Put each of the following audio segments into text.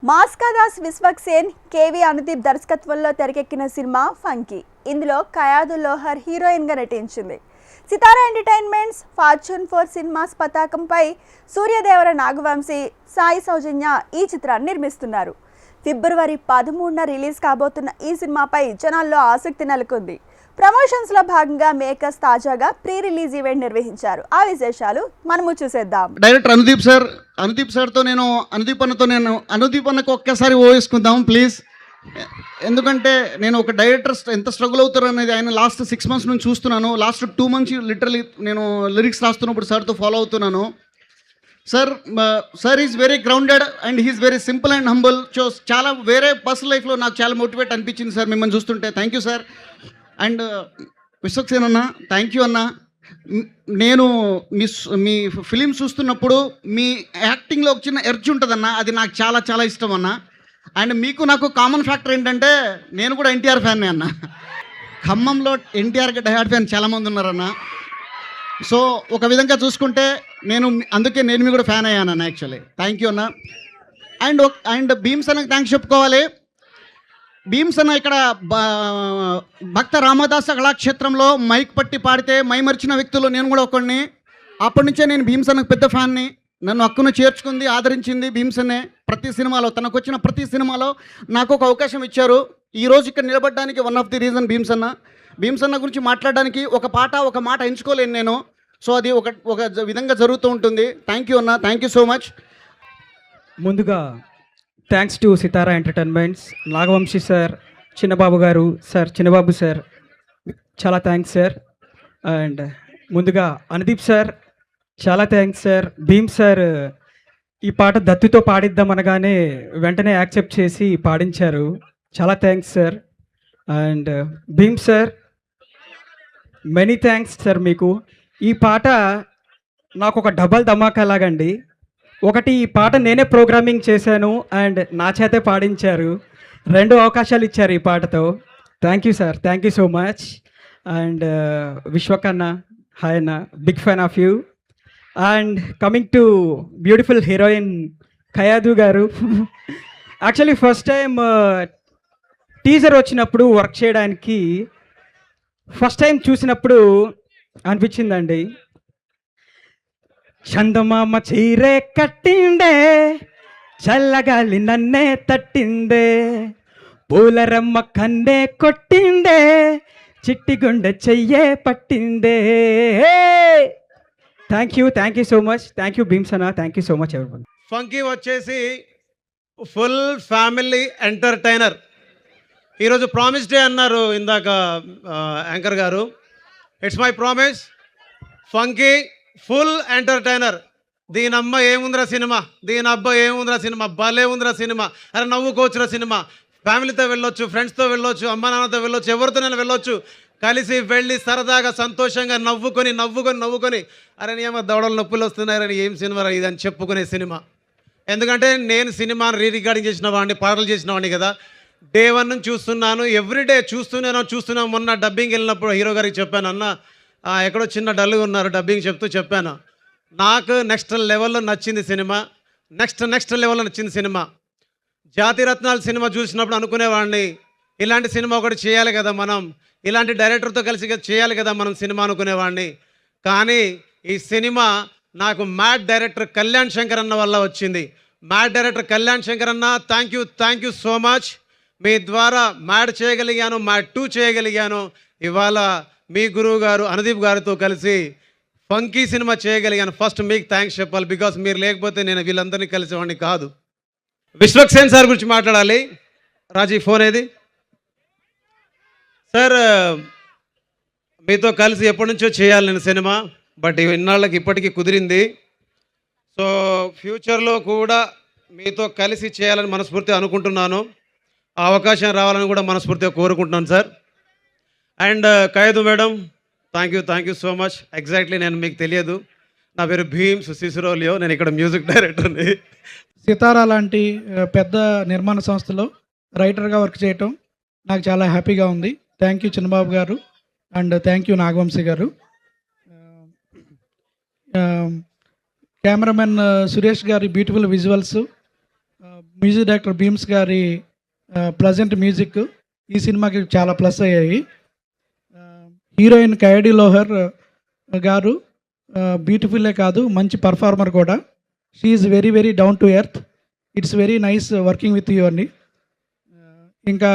మాస్కాదాస్ Vishwaksen, KV Anudeep దర్శకత్వంలో తెరకెక్కిన cinema funky. ఇందులో కయాదు లోహర్ హీరోయిన్గా నటించింది. సితారా ఎంటర్టైన్మెంట్స్, ఫార్చ్యూన్ 4 సినిమాస్ పతాకంపై సూర్యదేవర నాగవంశీ, సాయి సౌజన్య ఈ చిత్రాన్ని నిర్మిస్తున్నారు. ఫిబ్రవరి 13న రిలీజ్ కాబోతున్న ఈ సినిమాపై జనాల్లో ఆసక్తి నెలకొంది. ప్రమోషన్స్లో భాగంగా మేకర్స్ తాజాగా ప్రీ రిలీజ్ ఈవెంట్ నిర్వహించారు. ఆ విశేషాలు మనము చూసేద్దాం. డైరెక్టర్ అనుదీప్ సార్తో అనుదీప్ అన్నకు ఒక్కసారి వేసుకుందాం ప్లీజ్. ఎందుకంటే నేను ఒక డైరెక్టర్ ఎంత స్ట్రగుల్ అవుతారు అనేది ఆయన లాస్ట్ 6 months నుంచి చూస్తున్నాను. లాస్ట్ 2 months లిటరలీ నేను లిరిక్స్ రాస్తున్నప్పుడు సార్తో ఫాలో అవుతున్నాను. Sir is very grounded and he's very simple and humble. చాలా వేరే పర్సనల్ లైఫ్లో నాకు చాలా మోటివేట్ అనిపించింది సార్ మిమ్మల్ని చూస్తుంటే. Thank you sir. And Vishwaksen అన్న, థ్యాంక్ యూ అన్న. నేను మీ ఫిలిం చూస్తున్నప్పుడు మీ యాక్టింగ్లో ఒక చిన్న ఎర్జ్ ఉంటుందన్న, అది నాకు చాలా చాలా ఇష్టం అన్న. అండ్ మీకు నాకు కామన్ ఫ్యాక్టర్ ఏంటంటే నేను కూడా ఎన్టీఆర్ ఫ్యాన్నే అన్న. ఖమ్మంలో ఎన్టీఆర్కి డైహార్డ్ ఫ్యాన్ చాలామంది ఉన్నారన్న. సో ఒక విధంగా చూసుకుంటే అందుకే నేను మీ కూడా ఫ్యాన్ అయ్యాను అన్న యాక్చువల్లీ. థ్యాంక్ యూ అన్న. అండ్ భీమ్స్ అన్నకి థ్యాంక్స్ చెప్పుకోవాలి. భీమ్స్ అన్న ఇక్కడ భక్త రామదాస కళాక్షేత్రంలో మైక్ పట్టి పాడితే మైమరిచిన వ్యక్తులు నేను కూడా ఒకడిని. అప్పటి నుంచే నేను భీమ్స్ అన్నకు పెద్ద ఫ్యాన్ని. నన్ను హక్కును చేర్చుకుంది, ఆదరించింది భీమ్స్ అన్నే. ప్రతి సినిమాలో తనకు వచ్చిన ప్రతి సినిమాలో నాకు ఒక అవకాశం ఇచ్చారు. ఈరోజు ఇక్కడ నిలబడడానికి one of the reason Bheems అన్న. భీమ్స్ అన్న గురించి మాట్లాడడానికి ఒక మాట ఎంచుకోలేను నేను. సో అది ఒక విధంగా జరుగుతూ ఉంటుంది. థ్యాంక్ యూ అన్న, థ్యాంక్ యూ సో మచ్. ముందుగా thanks to Sithara entertainments, Nagavamsi sir, Chinnababu గారు సార్, చిన్నబాబు సార్, చాలా థ్యాంక్స్ సార్. అండ్ ముందుగా అనుదీప్ సార్, చాలా థ్యాంక్స్ సార్. భీమ్ సార్ ఈ పాట దత్తుతో పాడిద్దాం అనగానే వెంటనే యాక్సెప్ట్ చేసి పాడించారు. చాలా thanks sir. And Bheem sir, many thanks sir మీకు. ఈ పాట నాకు ఒక డబల్ ధమాకా లాగండి. ఒకటి, ఈ పాట నేనే ప్రోగ్రామింగ్ చేశాను అండ్ నా చేతే పాడించారు. 2 అవకాశాలు ఇచ్చారు ఈ పాటతో. Thank you sir, thank you so much. And విశ్వకన్న, హాయ్ అన్న, big fan of you. And coming to beautiful heroine Kayadu గారు. యాక్చువల్లీ ఫస్ట్ టైం టీజర్ వచ్చినప్పుడు వర్క్ చేయడానికి ఫస్ట్ టైం చూసినప్పుడు అనిపించిందండి, చందమామ చీరే కట్టిండే, చల్లగాలి నన్నే తట్టిందే, పూలరమ్మ కన్నే కొట్టిండే, చిట్టి గుండె చెయ్యే పట్టిందే. Thank you so much. Thank you Bheems అన్న, thank you so much everyone. Funky వచ్చేసి ఫుల్ ఫ్యామిలీ ఎంటర్టైనర్. ఈరోజు ప్రామిస్ డే అన్నారు ఇందాక యాంకర్ గారు. It's my promise. Funky full entertainer. దీని అమ్మ ఏముందిరా సినిమా, దీని అబ్బా ఏముందిరా సినిమా, భలే ఉందిరా సినిమా, అరే నవ్వుకోవచ్చురా సినిమా. ఫ్యామిలీతో వెళ్ళొచ్చు, ఫ్రెండ్స్తో వెళ్ళొచ్చు, అమ్మ నాన్నతో వెళ్ళొచ్చు, ఎవరితోనైనా వెళ్ళొచ్చు. కలిసి వెళ్ళి సరదాగా సంతోషంగా నవ్వుకొని అరే నీ అమ్మ దవడలు నొప్పులు వస్తున్నారని ఏం సినిమా ఇది అని చెప్పుకునే సినిమా. ఎందుకంటే నేను సినిమాను రికార్డింగ్ చేసిన వాడిని, పాటలు చేసిన వాడిని కదా. డే 1 నుంచి చూస్తున్నాను, ఎవ్రీడే చూస్తున్నాను. మొన్న డబ్బింగ్ వెళ్ళినప్పుడు హీరో గారికి చెప్పాను, అన్న ఎక్కడో చిన్న డల్గా ఉన్నారు డబ్బింగ్ చెప్తూ చెప్పాను. నాకు నెక్స్ట్ లెవెల్లో నచ్చింది సినిమా. నెక్స్ట్ లెవెల్లో నచ్చింది సినిమా. జాతిరత్నాలు సినిమా చూసినప్పుడు అనుకునేవాడిని, ఇలాంటి సినిమా ఒకటి చేయాలి కదా మనం, ఇలాంటి డైరెక్టర్తో కలిసి చేయాలి కదా మనం సినిమా అనుకునేవాడిని. కానీ ఈ సినిమా నాకు మ్యాడ్ డైరెక్టర్ కళ్యాణ్ శంకర్ అన్న వల్ల వచ్చింది. మ్యాడ్ డైరెక్టర్ కళ్యాణ్ శంకర్ అన్న, థ్యాంక్ యూ సో మచ్. మీ ద్వారా మ్యాడ్ చేయగలిగాను, మ్యాడ్ 2 చేయగలిగాను. ఇవాళ మీ గురువు గారు అనుదీప్ గారితో కలిసి ఫంకీ సినిమా చేయగలిగాను. ఫస్ట్ మీకు థ్యాంక్స్ చెప్పాలి, బికాస్ మీరు లేకపోతే నేను వీళ్ళందరినీ కలిసేవాడిని కాదు. విశ్వక్సేన్ సార్ గురించి మాట్లాడాలి. రాజీ ఫోన్ ఏది సార్? మీతో కలిసి ఎప్పటి నుంచో చేయాలి నేను సినిమా, బట్ ఇన్నాళ్ళకి ఇప్పటికీ కుదిరింది. సో ఫ్యూచర్లో కూడా మీతో కలిసి చేయాలని మనస్ఫూర్తిగా అనుకుంటున్నాను. ఆ అవకాశం రావాలని కూడా మనస్ఫూర్తిగా కోరుకుంటున్నాను sir. And Kayadu madam, thank you so much. Exactly నేను మీకు తెలియదు, నా పేరు భీమ్స్ సిసిరోలియో, నేను ఇక్కడ మ్యూజిక్ డైరెక్టర్ని. సితారా లాంటి పెద్ద నిర్మాణ సంస్థలో రైటర్గా వర్క్ చేయటం నాకు చాలా హ్యాపీగా ఉంది. థ్యాంక్ యూ చిన్నబాబు గారు అండ్ థ్యాంక్ యూ నాగవంశీ గారు. కెమెరామెన్ సురేష్ గారి beautiful visuals, music director Bheems గారి ప్లజెంట్ మ్యూజిక్ ఈ సినిమాకి చాలా ప్లస్ అయ్యాయి. హీరోయిన్ కయాడి లోహర్ గారు బ్యూటిఫుల్లే కాదు, మంచి పర్ఫార్మర్ కూడా. She is very very down to earth. It's very nice working with you అండి. ఇంకా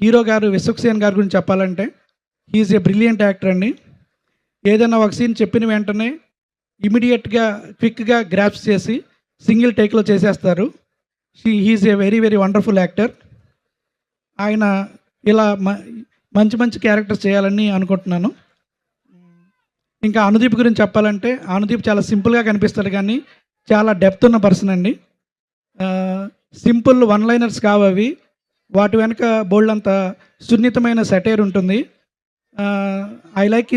హీరో గారు విశ్వక్సేన్ గారి గురించి చెప్పాలంటే హీఈస్ ఏ బ్రిలియంట్ యాక్టర్ అండి. ఏదైనా ఒక సీన్ చెప్పిన వెంటనే ఇమీడియట్గా క్విక్గా గ్రాప్స్ చేసి సింగిల్ టేక్లో చేసేస్తారు. He's a very very wonderful actor. ఆయన ఇలా మంచి మంచి క్యారెక్టర్స్ చేయాలని అనుకుంటున్నాను. ఇంకా అనుదీప్ గురించి చెప్పాలంటే అనుదీప్ చాలా సింపుల్గా కనిపిస్తాడు కానీ చాలా డెప్త్ ఉన్న పర్సన్ అండి. సింపుల్ వన్ లైనర్స్ కావు అవి, వాటి వెనక బోల్డ్ అంత సున్నితమైన సెటైర్ ఉంటుంది. I like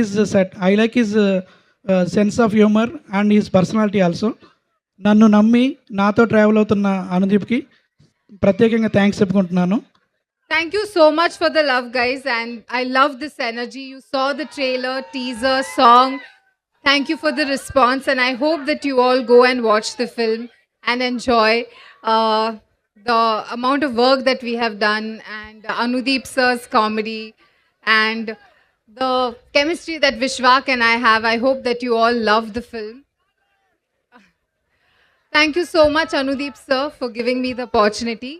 his sense of humour and his personality also. నన్ను నమ్మి నాతో ట్రావెల్ అవుతున్న అనుదీప్కి ప్రత్యేకంగా థ్యాంక్స్ చెప్పుకుంటున్నాను. Thank you so much for the love, guys, and I love this energy. You saw the trailer, teaser, song. Thank you for the response, and I hope that you all go and watch the film and enjoy the amount of work that we have done, and Anudeep sir's comedy, and the chemistry that Vishwak and I have. I hope that you all love the film. Thank you so much, Anudeep sir, for giving me the opportunity.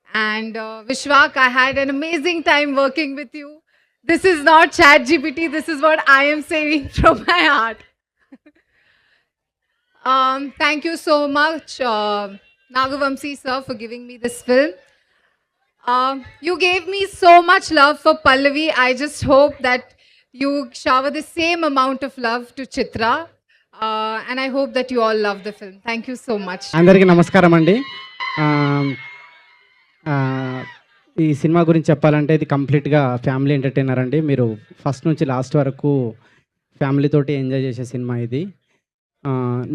And Vishwak, I had an amazing time working with you. This is not ChatGPT. This is what I am saying from my heart. Thank you so much, Nagavamsi sir, for giving me this film. You gave me so much love for Pallavi. I just hope that you shower the same amount of love to Chitra. And I hope that you all love the film. Thank you so much. అందరికీ నమస్కారం అండి. ఈ cinema గురించి చెప్పాలంటే ఇది కంప్లీట్గా family entertainer అండి. మీరు ఫస్ట్ నుంచి లాస్ట్ వరకు ఫ్యామిలీతోటి ఎంజాయ్ చేసే సినిమా ఇది.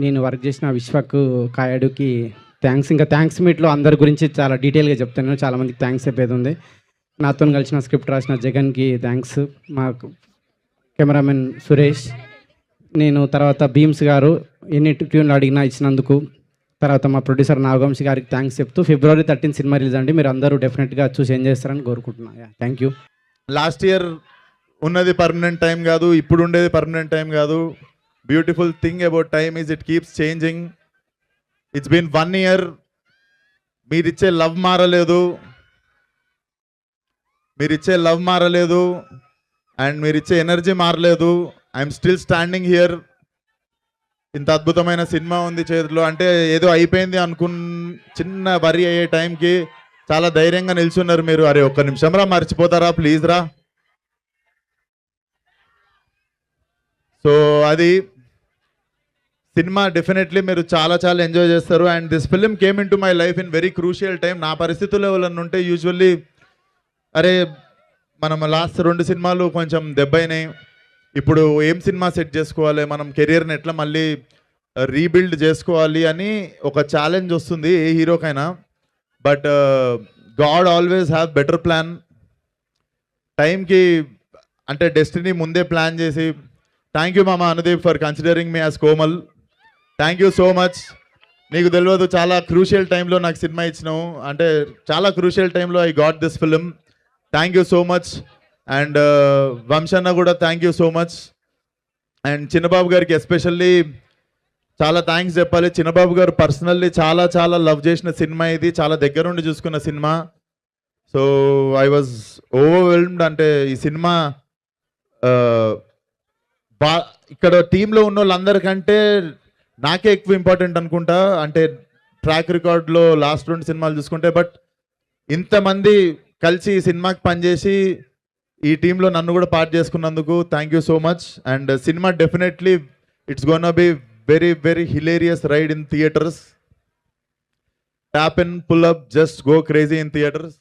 నేను వర్క్ చేసిన విశ్వక్ కాయడుకి థ్యాంక్స్. ఇంకా థ్యాంక్స్ మీట్లో అందరి గురించి చాలా డీటెయిల్గా చెప్తాను. చాలామందికి థ్యాంక్స్ చెప్పేది ఉంది. నాతో కలిసిన స్క్రిప్ట్ రాసిన జగన్కి థ్యాంక్స్, మా కెమెరామెన్ సురేష్, నేను తర్వాత భీమ్స్ గారు ఎన్ని ట్యూన్లు అడిగినా ఇచ్చినందుకు, తర్వాత మా ప్రొడ్యూసర్ నాగవంశి గారికి థ్యాంక్స్ చెప్తూ February 13 సినిమా రిలీజ్ అండి. మీరు అందరూ డెఫినెట్గా చూసి ఎంజాయ్ చేస్తారని కోరుకుంటున్నాను. Thank you. లాస్ట్ ఇయర్ ఉన్నది పర్మనెంట్ టైం కాదు, ఇప్పుడు ఉండేది పర్మనెంట్ టైం కాదు. Beautiful thing about time is it keeps changing. It's been 1 year. మీరిచ్చే లవ్ మారలేదు అండ్ మీరిచ్చే ఎనర్జీ మారలేదు. I'm still standing here. ఇంత అద్భుతమైన సినిమా ఉంది చేతిలో, అంటే ఏదో అయిపోయింది చిన్న వరి అయ్యే టైంకి చాలా ధైర్యంగా నిల్చున్నారు మీరు. అరే ఒక్క నిమిషం రా, మర్చిపోతారా ప్లీజ్ రా. సో అది సినిమా డెఫినెట్లీ మీరు చాలా చాలా ఎంజాయ్ చేస్తారు. And this film came in to my life in very crucial time. నా పరిస్థితుల్లో ఎవరన్నా ఉంటే యూజువల్లీ అరే మనం లాస్ట్ 2 సినిమాలు కొంచెం దెబ్బైనాయి, ఇప్పుడు ఏం సినిమా సెట్ చేసుకోవాలి, మనం కెరియర్ని ఎట్లా మళ్ళీ రీబిల్డ్ చేసుకోవాలి అని ఒక ఛాలెంజ్ వస్తుంది ఏ హీరోకైనా. But god always have better plan. టైంకి అంటే డెస్టినీ ముందే ప్లాన్ చేసి, థ్యాంక్ యూ మామ Anudeep for considering me as Komal. Thank you so much. నీకు తెలియదు చాలా క్రూషియల్ టైంలో నాకు సినిమా ఇచ్చినావు, అంటే చాలా క్రూషియల్ టైంలో I got this film. Thank you so much. And వంశన్న కూడా thank you so much. And Chinnababu గారికి ఎస్పెషల్లీ చాలా థ్యాంక్స్ చెప్పాలి. చిన్నబాబు గారు పర్సనల్లీ చాలా చాలా లవ్ చేసిన సినిమా ఇది, చాలా దగ్గర నుండి చూసుకున్న cinema. So I was overwhelmed. అంటే ఈ సినిమా ఇక్కడ టీంలో ఉన్న వాళ్ళందరికంటే నాకే ఎక్కువ ఇంపార్టెంట్ అనుకుంటా. అంటే ట్రాక్ రికార్డ్లో లాస్ట్ 2 సినిమాలు చూసుకుంటే, బట్ ఇంతమంది కలిసి ఈ సినిమాకి పనిచేసి ఈ టీంలో నన్ను కూడా పార్ట్ చేసుకున్నందుకు thank you so much. And సినిమా definitely it's gonna be very very hilarious ride in theatres. Tap in, pull up, just go crazy in theatres.